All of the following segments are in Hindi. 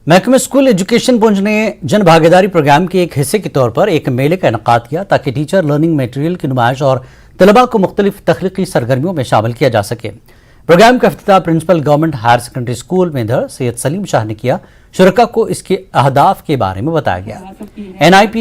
महकमे स्कूल एजुकेशन पुंछ ने जन भागीदारी प्रोग्राम के एक हिस्से के तौर पर एक मेले का इनेकाद किया ताकि टीचर लर्निंग मटेरियल की नुमाइश और तलबा को मुख्तलिफ तख्लीकी सरगर्मियों में शामिल किया जा सके। प्रोग्राम का इफ्तिताह principal government higher secondary school Mendhar Syed Salim Shah ने किया। शुरका को इसके अहदाफ के बारे में बताया गया। NIP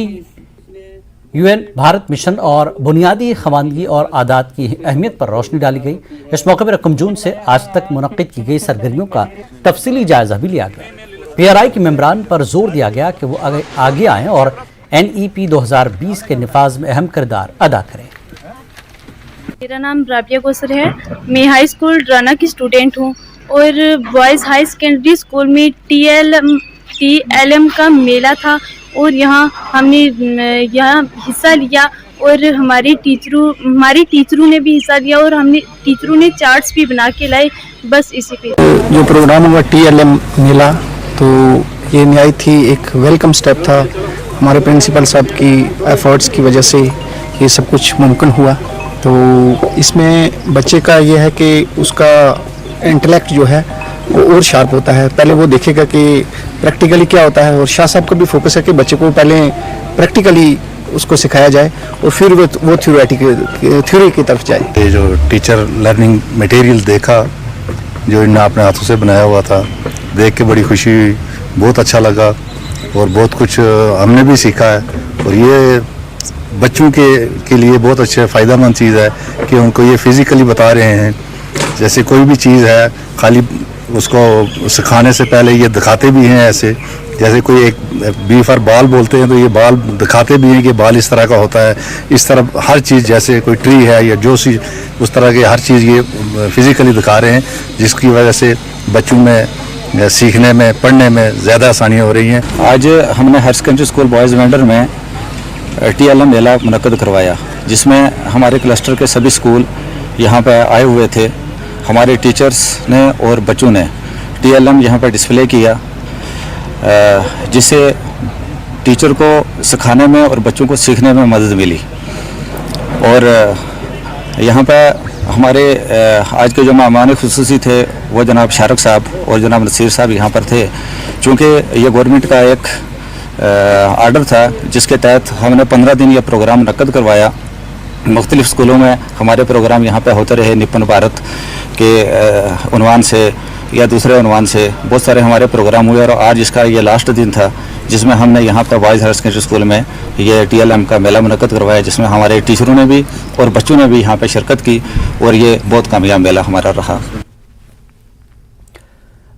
UN भारत मिशन और बुनियादी खवानगी और आदात की अहमियत पर रोशनी डाली गई। इस मौके पर रकम जून से आज तक मुनक्किद की गई सरगर्मियों का तफसीली जायजा भी लिया गया। PRI के मेंबरान पर जोर दिया गया कि वो आगे आएं और NEP 2020 के निफाज में अहम किरदार अदा करें। मेरा नाम राबिया कौसर है। मैं हाई स्कूल राना की स्टूडेंट हूँ और बॉयज़ हाई सेकेंडरी स्कूल में TLM का मेला था और यहाँ हमने यहाँ हिस्सा लिया और हमारी टीचरों ने भी हिस्सा लिया और टीचरों ने चार्ट्स भी बना के लाए। बस इसी पे जो प्रोग्राम हुआ TLM मेला, तो ये नहायत थी एक वेलकम स्टेप था। हमारे प्रिंसिपल साहब की एफर्ट्स की वजह से ये सब कुछ मुमकिन हुआ। तो इसमें बच्चे का ये है कि उसका इंटेलेक्ट जो है वो और शार्प होता है। पहले वो देखेगा कि प्रैक्टिकली क्या होता है और शाह साहब का भी फोकस है कि बच्चे को पहले प्रैक्टिकली उसको सिखाया जाए और फिर वो थ्योरी की तरफ जाए। ये जो टीचर लर्निंग मटेरियल देखा जो इन्होंने अपने हाथों से बनाया हुआ था, देख के बड़ी खुशी हुई, बहुत अच्छा लगा और बहुत कुछ हमने भी सीखा है। और ये बच्चों के लिए बहुत अच्छा फ़ायदेमंद चीज़ है कि उनको ये फिज़िकली बता रहे हैं। जैसे कोई भी चीज़ है, खाली उसको सिखाने से पहले ये दिखाते भी हैं। ऐसे जैसे कोई एक बी फॉर बाल बोलते हैं तो ये बाल दिखाते भी हैं कि बाल इस तरह का होता है। इस तरह हर चीज़, जैसे कोई ट्री है या जो सी उस तरह की हर चीज़ ये फिज़िकली दिखा रहे हैं, जिसकी वजह से बच्चों में सीखने में पढ़ने में ज़्यादा आसानियाँ हो रही हैं। आज हमने हायर सेकेंडरी स्कूल बॉयज़ वेंडर में TLM मेला मुनक्किद करवाया, जिसमें हमारे क्लस्टर के सभी स्कूल यहाँ पर आए हुए थे। हमारे टीचर्स ने और बच्चों ने TLM यहाँ पर डिस्प्ले किया, जिससे टीचर को सिखाने में और बच्चों को सीखने में मदद मिली। और यहाँ पर हमारे आज के जो मेहमान खुसूसी थे वो जनाब शारक साहब और जनाब नसीर साहब यहाँ पर थे। चूँकि ये गवर्नमेंट का एक आर्डर था जिसके तहत हमने 15 दिन ये प्रोग्राम मुनक्किद करवाया। मुख्तलिफ़ स्कूलों में हमारे प्रोग्राम यहाँ पे होते रहे। निपुण भारत के उन्वान से या दूसरे उन्वान से बहुत सारे हमारे प्रोग्राम हुए और आज इसका ये लास्ट दिन था जिसमें हमने यहाँ पर बॉयज़ हायर सेकेंडरी स्कूल में ये TLM का मेला मुनक्किद करवाया, जिसमें हमारे टीचरों ने भी और बच्चों ने भी यहाँ पर शिरकत की और ये बहुत कामयाब मेला हमारा रहा।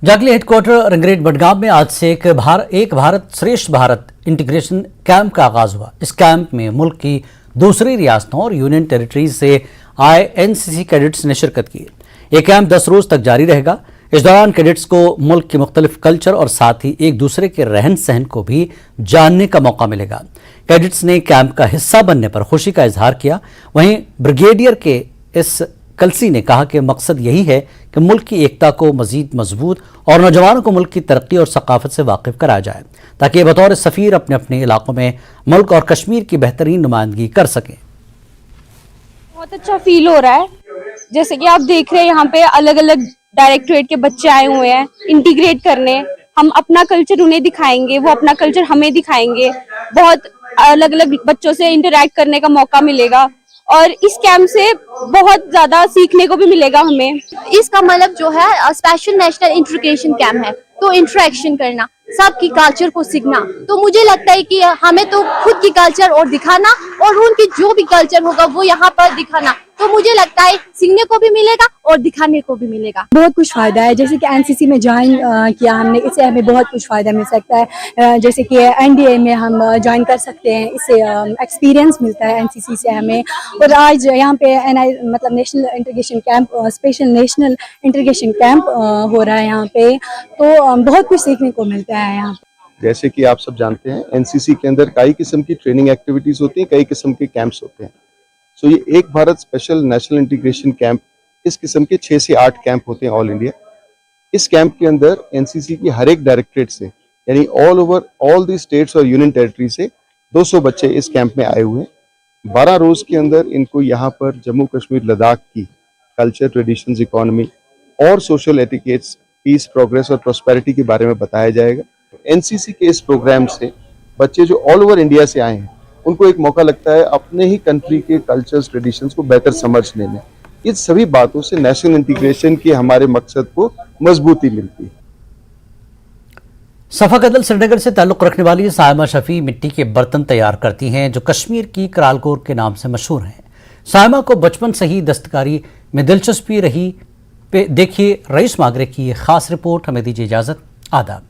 जागली हेडक्वार्टर रंगरेट बडगाम में आज से एक भारत श्रेष्ठ भारत इंटीग्रेशन कैंप का आगाज हुआ। इस कैंप में मुल्क की दूसरी रियासतों और यूनियन टेरिटरीज से आए NCC कैडेट्स ने शिरकत की। यह कैंप 10 रोज तक जारी रहेगा। इस दौरान कैडेट्स को मुल्क के मुख्तलिफ कल्चर और साथ ही एक दूसरे के रहन सहन को भी जानने का मौका मिलेगा। कैडेट्स ने कैंप का हिस्सा बनने पर खुशी का इजहार किया। वहीं ब्रिगेडियर के इस कलसी ने कहा कि मकसद यही है कि मुल्क की एकता को मजीद मजबूत और नौजवानों को मुल्क की तरक्की और सकाफत से वाकिफ कराया जाए ताकि ये बतौर सफ़ीर अपने अपने इलाकों में मुल्क और कश्मीर की बेहतरीन नुमाइंदगी कर सकें। बहुत अच्छा फील हो रहा है। जैसे कि आप देख रहे हैं यहाँ पे अलग अलग डायरेक्टरेट के बच्चे आए हुए हैं इंटीग्रेट करने। हम अपना कल्चर उन्हें दिखाएंगे, वो अपना कल्चर हमें दिखाएंगे। बहुत अलग अलग बच्चों से इंटरेक्ट करने का मौका मिलेगा और इस कैंप से बहुत ज्यादा सीखने को भी मिलेगा हमें। इसका मतलब जो है स्पेशल नेशनल इंटीग्रेशन कैंप है, तो इंटरेक्शन करना, सबकी कल्चर को सीखना। तो मुझे लगता है कि हमें तो खुद की कल्चर और दिखाना और उनकी जो भी कल्चर होगा वो यहाँ पर दिखाना। तो मुझे लगता है सीखने को भी मिलेगा और दिखाने को भी मिलेगा। बहुत कुछ फायदा है। जैसे कि NCC में ज्वाइन किया हमने, इससे हमें बहुत कुछ फायदा मिल सकता है। जैसे कि NDA में हम ज्वाइन कर सकते हैं, इससे एक्सपीरियंस मिलता है NCC से हमें। और आज यहाँ पे मतलब national integration camp, special national integration camp हो रहा है यहाँ पे, तो बहुत कुछ सीखने को मिलता है यहाँ पे। जैसे कि आप सब जानते हैं NCC के अंदर कई किस्म की ट्रेनिंग एक्टिविटीज होती हैं, कई किस्म के कैंप्स होते हैं। सो ये एक Bharat special national integration camp, इस किस्म के 6 से 8 कैंप होते हैं ऑल इंडिया। इस कैंप के अंदर NCC की हर एक डायरेक्टरेट से, यानी all over all the states और यूनियन टेरिटरी से 200 बच्चे इस कैंप में आए हुए हैं। 12 रोज के अंदर इनको यहाँ पर जम्मू कश्मीर लद्दाख की कल्चर, ट्रेडिशंस, इकोनॉमी और सोशल एटिकेट्स, पीस, प्रोग्रेस और प्रोस्पेरिटी के बारे में बताया जाएगा। एनसीसी के इस प्रोग्राम से बच्चे जो ऑल ओवर इंडिया से आए हैं उनको एक मौका लगता है अपने ही कंट्री के कल्चर्स ट्रेडिशंस को बेहतर समझने में। इन सभी बातों से नेशनल इंटीग्रेशन के हमारे मकसद को मजबूती मिलती है। सफा कदल श्रीनगर से ताल्लुक़ रखने वाली सायमा शफी मिट्टी के बर्तन तैयार करती हैं जो कश्मीर की करालकोर के नाम से मशहूर हैं। सायमा को बचपन से ही दस्तकारी में दिलचस्पी रही। देखिए रईस मागरे की ये खास रिपोर्ट। हमें दीजिए इजाज़त। आदाब।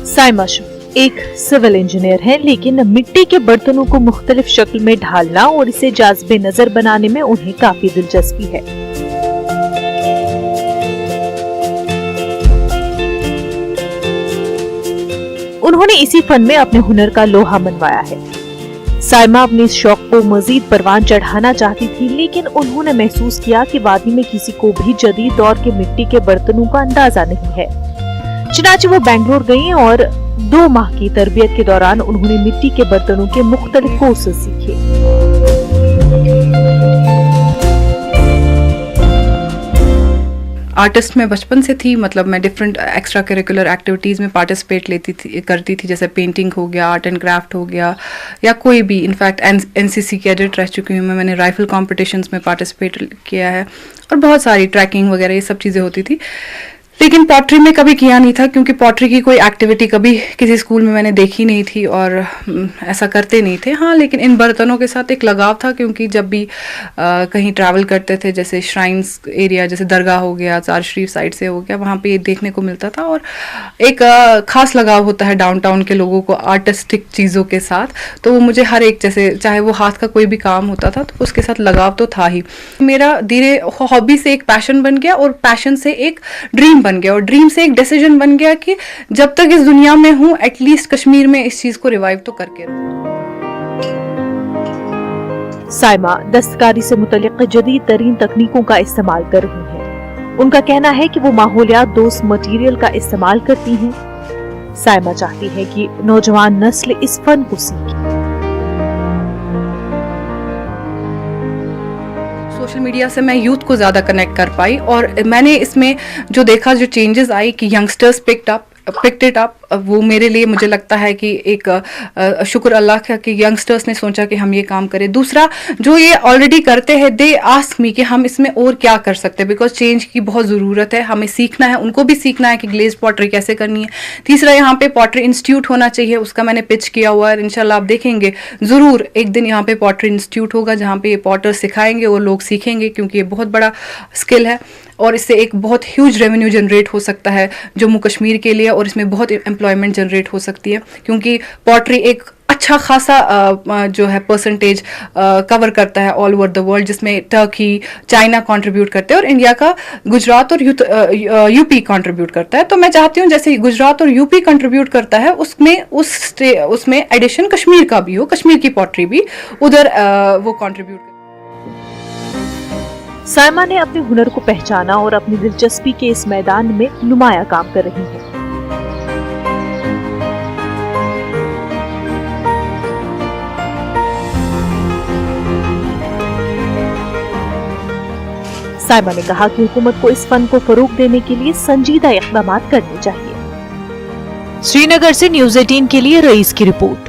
सायमा शफी एक सिविल इंजीनियर है, लेकिन मिट्टी के बर्तनों को मुख्तलिफ शक्ल में ढालना और इसे जाज़बे नजर बनाने में उन्हें काफी दिलचस्पी है। उन्होंने इसी फन में अपने हुनर का लोहा मनवाया है। सायमा अपने इस शौक को मजीद परवान चढ़ाना चाहती थी, लेकिन उन्होंने महसूस किया कि वादी में किसी को भी जदीद दौर के मिट्टी के बर्तनों का अंदाजा नहीं है। चुनांचे वो बेंगलोर गईं और 2 माह की तरबियत के दौरान उन्होंने मिट्टी के बर्तनों के मुख्तलिफ कोर्सेज सीखे। आर्टिस्ट में बचपन से थी, मतलब मैं डिफरेंट एक्स्ट्रा करिकुलर एक्टिविटीज़ में पार्टिसिपेट करती थी, जैसे पेंटिंग हो गया, आर्ट एंड क्राफ्ट हो गया, या कोई भी। इनफैक्ट एनसीसी कैडेट रह चुकी हूँ मैंने राइफल कॉम्पिटिशन्स में पार्टिसिपेट किया है और बहुत सारी ट्रैकिंग वगैरह ये सब चीज़ें होती थी। लेकिन पॉटरी में कभी किया नहीं था, क्योंकि पॉटरी की कोई एक्टिविटी कभी किसी स्कूल में मैंने देखी नहीं थी और ऐसा करते नहीं थे। हाँ, लेकिन इन बर्तनों के साथ एक लगाव था, क्योंकि जब भी कहीं ट्रैवल करते थे, जैसे श्राइन्स एरिया, जैसे दरगाह हो गया, जार शरीफ साइड से हो गया, वहाँ पे ये देखने को मिलता था। और एक ख़ास लगाव होता है डाउनटाउन के लोगों को आर्टिस्टिक चीज़ों के साथ, तो वो मुझे हर एक, जैसे चाहे वो हाथ का कोई भी काम होता था तो उसके साथ लगाव तो था ही। मेरा धीरे हॉबी से एक पैशन बन गया और पैशन से एक ड्रीम बन गया और ड्रीम से एक डिसीजन बन गया कि जब तक इस दुनिया में हूं एटलीस्ट कश्मीर में इस चीज को रिवाइव तो करके रहूं। सायमा दस्तकारी से मुतल्लिक जदीद तरीन तकनीकों का इस्तेमाल कर रही हैं। उनका कहना है कि वो माहौलियात दोस्त मटेरियल का इस्तेमाल करती हैं। सायमा चाहती है कि नौजवान नस्ल इस फन को सीखे। सोशल मीडिया से मैं यूथ को ज़्यादा कनेक्ट कर पाई और मैंने इसमें जो देखा, जो चेंजेस आई कि यंगस्टर्स पिक्ड इट अप, वो मेरे लिए मुझे लगता है कि एक शुक्र अल्लाह का कि यंगस्टर्स ने सोचा कि हम ये काम करें। दूसरा, जो ये ऑलरेडी करते हैं दे आस्क मी कि हम इसमें और क्या कर सकते हैं, बिकॉज चेंज की बहुत ज़रूरत है, हमें सीखना है, उनको भी सीखना है कि ग्लेज पॉटरी कैसे करनी है। तीसरा, यहाँ पे पॉटरी इंस्टीट्यूट होना चाहिए, उसका मैंने पिच किया हुआ है। इंशाल्लाह आप देखेंगे ज़रूर एक दिन यहाँ पे पॉटरी इंस्टीट्यूट होगा जहाँ पे ये पॉटर सिखाएंगे और लोग सीखेंगे, क्योंकि ये बहुत बड़ा स्किल है और इससे एक बहुत ह्यूज रेवेन्यू जनरेट हो सकता है जम्मू कश्मीर के लिए, और इसमें बहुत एम्प्लॉयमेंट जनरेट हो सकती है, क्योंकि पॉटरी एक अच्छा खासा जो है परसेंटेज कवर करता है ऑल ओवर द वर्ल्ड, जिसमें टर्की, चाइना कंट्रीब्यूट करते हैं और इंडिया का गुजरात और यूपी कंट्रीब्यूट करता है। तो मैं चाहती हूँ जैसे गुजरात और यूपी कंट्रीब्यूट करता है, उसमें एडिशन कश्मीर का भी हो, कश्मीर की पॉटरी भी उधर वो कंट्रीब्यूट। सायमा ने अपने हुनर को पहचाना और अपनी दिलचस्पी के इस मैदान में नुमाया काम कर रही हैं। सायमा ने कहा कि हुकूमत को इस फन को फरोग देने के लिए संजीदा इक़दाम करने चाहिए। श्रीनगर से न्यूज़ 18 के लिए रईस की रिपोर्ट।